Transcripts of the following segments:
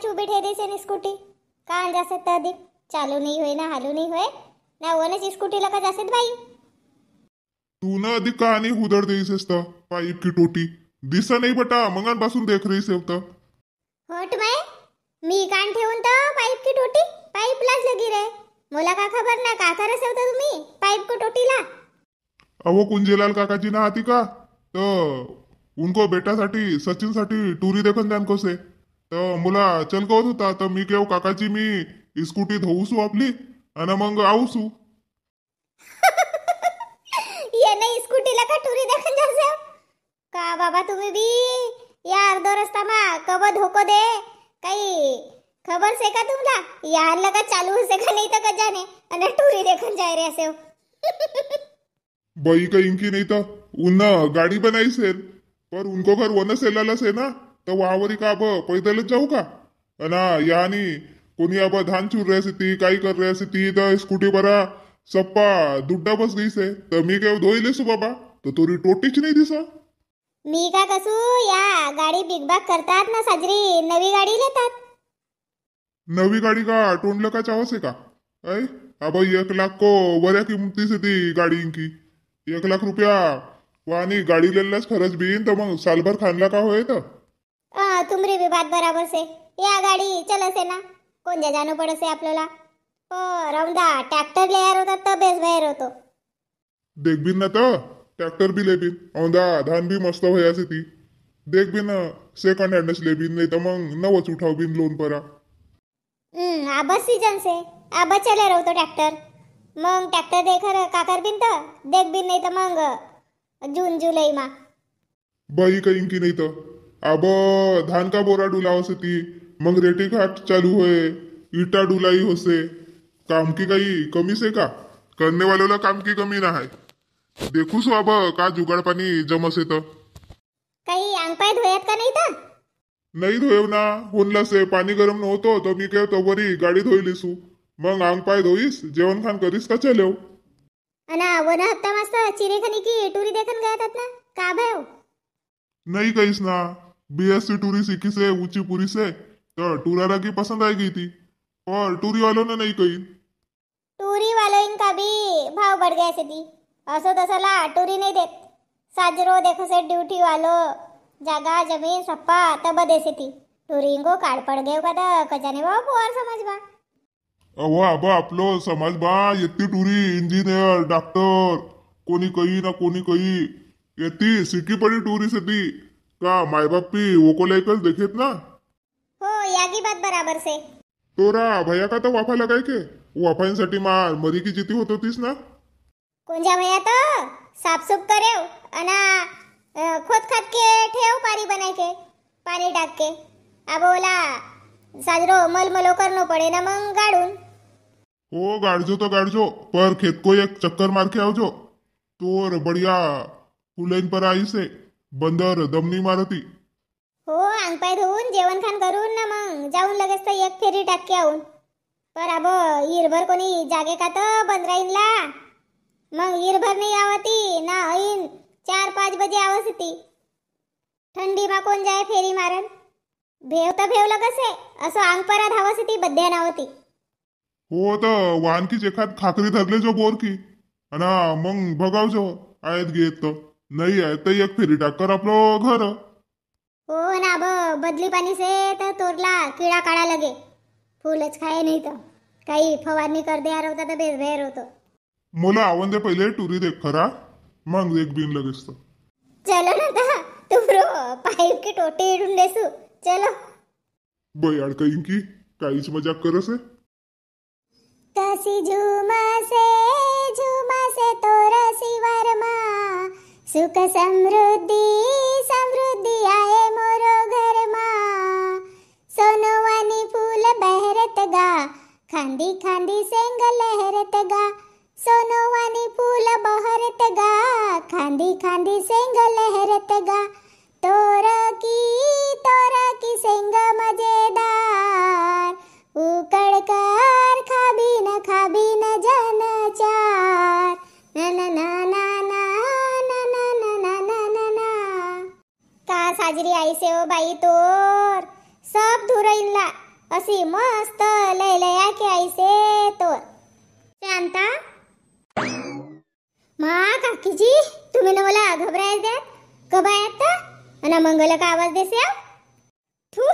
જ ઊભી થઈ દેશે ને સ્કૂટી કાં જશે તદી ચાલू नहीं हुए ना हालू नहीं हुए ना ओने स्कूटी लगा जैसे भाई तू ना अधिक कहानी उधर देईस पाइप की टोटी दिसा नाही बटा मंगांपासून देख रही होता होट मैं मी कान ठेवून तो पाइप की टोटी पाइप लाच लगी रे मला का खबर ना का करस होता तुम्ही पाइप को टोटीला अहो कुंजेलाल काकाजी ना आती का तो उनको बेटासाठी सचिनसाठी टुरी देखन जान कसे तर मुला चल कहत होता तर मी केव काकाजी मी स्कूटी धुवूसू आपली आणि मग आऊसू ये नाही स्कूटीला का टुरी देखन जासे का बाबा तुम्ही बी या अर्धो रस्ता मा कब धोको दे काही खबर से का तुमला यार लगा चालू से का नहीं तो का जाने અને टुरी देखन जाय रे असे बाई का इनकी नहीं तो उन गाड़ी बनाई से पर उनको घर वन सेलाला से ना तो वावरी का अब पैदलच जाऊ का अना यानी कोणी अब धान चूर रहे ती काही कर रहे ती तर स्कूटी बरा सप्पा दुड्डा बस गई से तर मी काय धोई लेसू बाबा तो तोरी टोटीच नाही दिसा मी का कसू या गाडी बिग बाग करतात ना साजरी नवी गाडी लेतात नवी गाड़ी का टोंडल का चावस है का ऐ अब 1 लाख को वऱ्या किमती से ती गाड़ी इनकी 1 लाख रुपया वानी गाड़ी लेलाच खरच बीन तर मग सालभर खानला का होय तर तुमरी भी बात बराबर से या गाडी चलसे ना कोण जाणं पडसे आपल्याला राऊंदा ट्रॅक्टर लेयर होता तर बेस बाहेर होतो देख बिन ना तर ट्रॅक्टर भी लेबिन औंदा धान भी मस्त होयासे ती देख बिन सेकंड हँडच लेबिन नाही तर मग नवच उठाव बिन लोन परा अब सीजन से अब चले रहो ट्रॅक्टर मग ट्रॅक्टर देखर काकर बिन तर देख बिन नाही तर मग जून जुलै मा बाई काही की नाही तर अब धान का बोरा डुलावसे ती मग रेटी घाट चालू होए ईटा डुलाई होसे काम की काही कमी से का करने वालों काम की कमी ना है देखू सो अब का जुगाड़ पानी जमसे तर काही अंग पाय धोयात का नाही तर नहीं धोएव ना होनला से पानी गरम न होतो तो मी केव तो बरी गाडी धोई लेसू मग अंग पाय धोईस जेवण खान करीस का चलेव अना वन हप्ता मस्त चिरेखनी की टुरी देखन गयातात ना का भाव नहीं कहीस ना बीएससी टूरी सीखी से ऊंची पूरी से तो टूरारा की पसंद आई गई थी और टूरी वालों ने नहीं कही टुरी वालों इनका भी भाव बढ़ गए से थी असो तसला टुरी नहीं देत साजरो देखो से ड्यूटी वालो जागा जमीन सप्पा तब देसे थी टुरी इनको काट पड़ गए का कजाने बाबा पोर समझ बा अहो अब आपलो समाज बा येती टुरी इंजिनियर डॉक्टर कोणी कही ना कोणी कही येती सिटी पड़ी टूरी से ती का माय बाप पी वो लेकर देखेत ना हो यागी बात बराबर से तोरा भैया का तो वाफा लगाय के वाफांसाठी मार मरी की जिती होत होतीस ना कोंजा भैया तो साफ सुफ करे अना खोद खाद के ठेव पानी बनाय के पानी टाक के अब ओला साजरो मलमलो करनो पड़े ना मग गाडून हो गाड़जो तो गाड़जो पर खेत को एक चक्कर मार के आवजो तोर बढ़िया फुलेन पर आई से बंदर दमनी मारती हो अंग पाय धुवून जेवण खान करून ना मग जाऊन लगेच तर एक फेरी टाके आऊन पर अब ईरभर कोणी जागे का तर बंद राहीनला मग ईरभर नाही आवती ना ऐन 4-5 बजे आवसती थंडी मा कोण जाय फेरी मारन भेव तर भेव लगसे असो अंग परा धावसती बद्या नावती हो तर वाहनकीच एखाद खाकरी धरले जो बोर की अना मग भगावजो आयत घेत तो नाही आहे तर एक फेरी टाकर आपलं घर हो ना अब बदली पाणी से तर तोरला किडा काढा लगे फूलच खाय नाही तर काही फवारणी कर द्या होता तर बेस बाहेर होतो मला आवन दे पहिले टुरी देख खरा मग एक बिन लगेच तो चलो ना ता तुमरो पाइप की टोटी इडून देसू चलो बयाड काही की काहीच मजाक करस है कसी झुमा से तो रसी वर्मा सुख समृद्धि समृद्धि आए मोरो घर मा सोनवानी फूल बहरत गा खांदी खांदी सेंग लहरत गा सोनवानी फूल बहरत गा खांदी खांदी सेंग लहरत गा तोर की सेंग मजेदार उकड़ कर खाबी न जन चार ना ना ना ना ना ना ना ना ना ना ना का साजरी आई से ओ बाई तोर सब धुरइनला अशी मस्त लय लया ऐसे तोर. शांता मा काकीजी, तुम्ही ना मला घबराय द्या कबायात आणि मंगल का आवाज देसे थू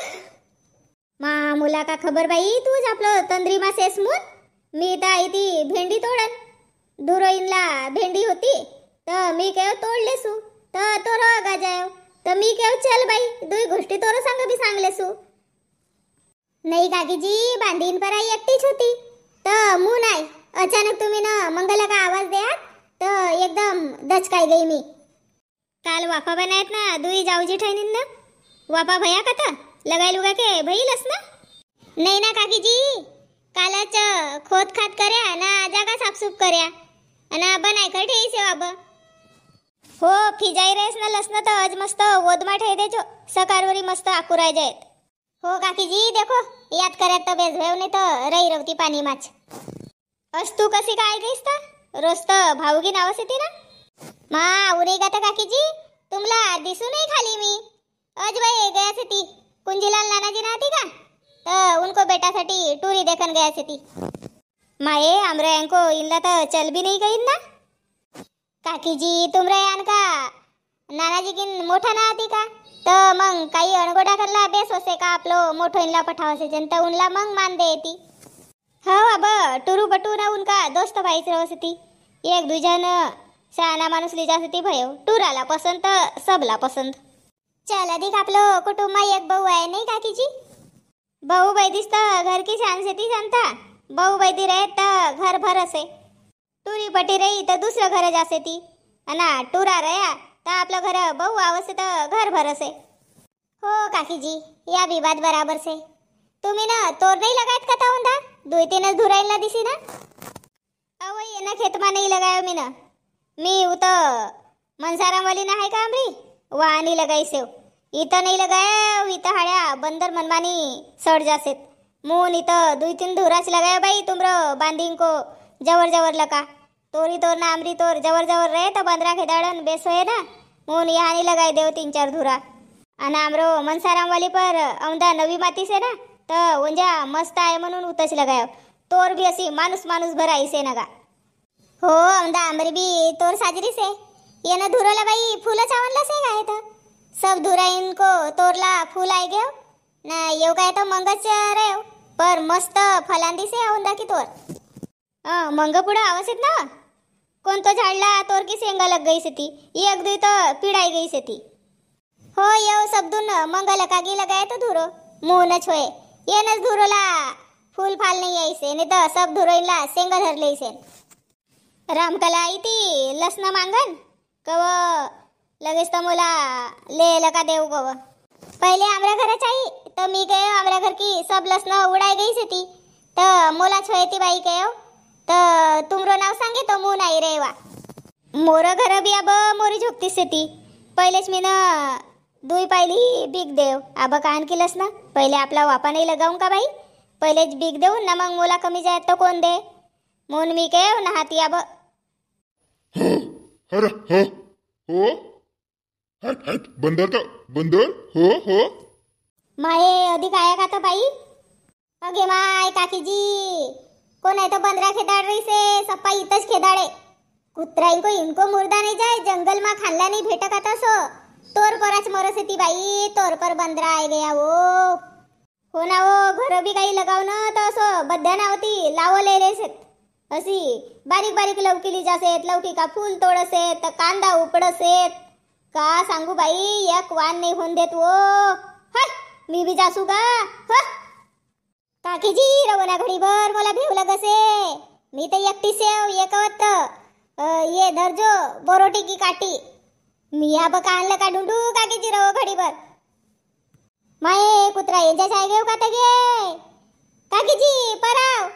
मा मुला का खबर बाई. तूच आपलं तंद्री मा सेसमून मी तर आई ती भेंडी तोडन. दुरोईनला भेंडी होती तर मी केव तोडलेसू तर तो रोगा जायो तर मी केव चल बाई दुई गोष्टी तोर सांग बी सांगलेसू. नाही काकीजी, बांधीन पर आई एकटीच होती तर मू नाही. अचानक तुम्ही ना मंगला का आवाज द्या तर एकदम दचकाई गई मी. काल वाफा बनायत ना दुई जाऊजी ठेनीन ना वाफा भया कथा लगाई लुगा के भईलस ना. नाही ना काकीजी, कालच खोद खात कर्या ना जागा साफसूफ कर्या आणि बनाय कर ठेईसे वाब. हो फिजाई रेस ना लसना तर आज मस्त ओदमा ठेई देजो सकारवरी मस्त आकुराय जायत. हो काकीजी देखो याद करत तर बेस भेव नाही तर रही रवती पाणी माच. अस्तू कशी काय गईस तर रोज तर भाऊगी नावस येते ना. मा उरे गाता काकीजी, तुमला दिसू नाही खाली मी. आज बाई गया से ती कुंजीलाल नानाजी नाती का तर उनको बेटासाठी टूरी देखन गया से ती. माये आमरे यांको इनला तर चल भी नहीं गई ना. काकीजी तुमरे यान का नानाजी किन मोठा ना आती का तर मग काही अणगोडा करला बेस होसे का आपलो मोठो इनला पठावसे जनता उनला मग मान दे येती. हो अब टुरू बटू ना उनका दोस्त भाईच रहो ती. एक दुजन शहाणा माणूस लिजा ती भयो टुराला पसंत सबला पसंत. चल अधिक आपलो कुटुंब एक भाऊ आहे नाही काकीजी. भाऊ बैदीस तर घर की शान से ती जनता. भाऊ बैदी रहे तर घर भर असे. टुरी पटी रही तर दुसरं घर जासे ती अना टुरा रहा तर आपलं घर भाऊ आवसे तर घर भर असे. हो काकीजी या भी बात बराबर से. तुम्ही ना तोर नाही लगायत का ताऊंदा दुई तीनच धुराईला दिसी ना. अव ये ना खेतमा नाही लगायो मी ना. मी उत मनसाराम वाली ना है का आमरी वानी लगाई सेव इथं नाही लगाया. इथं हाड्या बंदर मनमानी सड जासेत मून इथं दुई तीन धुराच लगाया बाई. तुमरो बांधिंग को जवर जवर लका तोरी तोर ना आमरी तोर जवर जवर रहे तो बंदरा खेदाड़न बेस होए ना मून यहाँ नहीं लगाई देव तीन चार धुरा. आणि आमरो मनसाराम वाली पर औंदा नवी माती से ना तर उंजा मस्त आहे म्हणून उतच लगायो. तोर भी असी माणूस माणूस भराई से नगा. हो औंदा आमरी भी तोर साजरी से ये ना धुरोला बाई फूल चावनला से गाय तर सब धुराईन को तोरला फूल आई गयो ना येव काय तो मंगच रेव पर मस्त फलांदी से औंदा की तोर. मंग पुढे आवसित ना कोणतो झाडला तोर की सेंगा लग गई से ती एक दुई तो पिड़ाई गई से ती. हो येव सबदून मंग लकागी लगाए तो धुरो मुनच होए. ये नच धुरोला फूल फाल नहीं आई से नहीं तो सब धुरोइनला सेंगा धर ले से. रामकला आई ती लसना मांगन कव लगेच तर मला ले लका देव कव. पहिले आमरा घराच आई तर मी गयो आमरा घर की सब लसना उड़ाई गई से ती तर मोला छोए ती बाई कयो तर तुमरो नाव सांगे तो मू नाही रेवा. मोर घर भी अब मोरी झोपतीस से ती. पहिलेच मी ना दुई पायली बीक देव अब कान की लसना पहिले आपला वापा नाही लगाऊं का बाई. पहिलेच बीक देऊ ना मग मोला कमी जाय तो कोण दे मून मी कयो ना हाती अब. अरे हो हो हट हट बंदर तो बंदर हो हो. माये अधिक आया का तो बाई. अगे माय काकीजी कोण आहे तो बंदरा खेदाड़ रही से सप्पा इतच खेदाड़े. कुत्रा इनको मुर्दा नहीं जाए जंगल में खानला नहीं भेटा का सो तोर परच मरस ती बाई. तोर पर बंदरा आ गया वो हो ना वो घर भी काही लगाव ना तो असो बद्या नावती लावो ले रेसेत. अशी बारीक बारीक लवकी लिजासेत लवकी का फूल तोडसेत कांदा उपडसेत का सांगू बाई एक वान नाही होऊन देत वो. हट मी भी जासू का. काकीजी रवना घडीभर मला भेव लगसे. मी तर एकटी सेव एकवत ये धरजो बोरोटी की काटी. मी या बका आणलं का ढुंडू काकीजी रव घडीभर. माये कुत्रा यांच्या शाय घेऊ का गे काकीजी पराव.